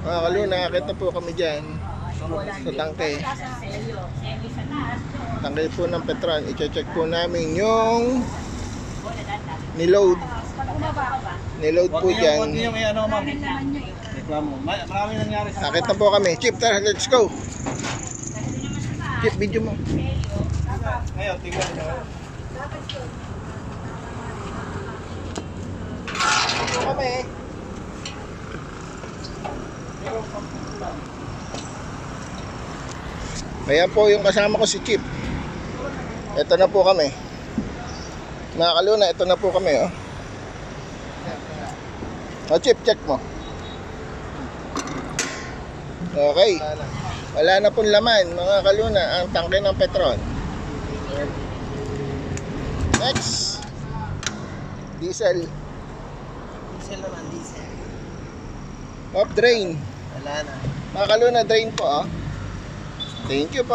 Mga kaluna, nakakita po kami dyan sa tangke. Tangke po ng Petron. I-check po namin yung niload. Niload po dyan. Huwag niyo may ano, ma'am. Reklamo. Maraming nangyari sa... Nakita po kami. Chip, tara, let's go. Chip, video mo. Ngayon, tingnan nyo. Kami. Ayan po yung kasama ko si Chip. Ito na po kami. Mga kaluna, ito na po kami, oh. O Chip, check mo. Okay. Wala na pong laman, mga kaluna, ang tangke ng Petron. Next. Diesel. Diesel naman, diesel. Off drain. Wala na. Mga kaluna, drain po, oh. Thank you po.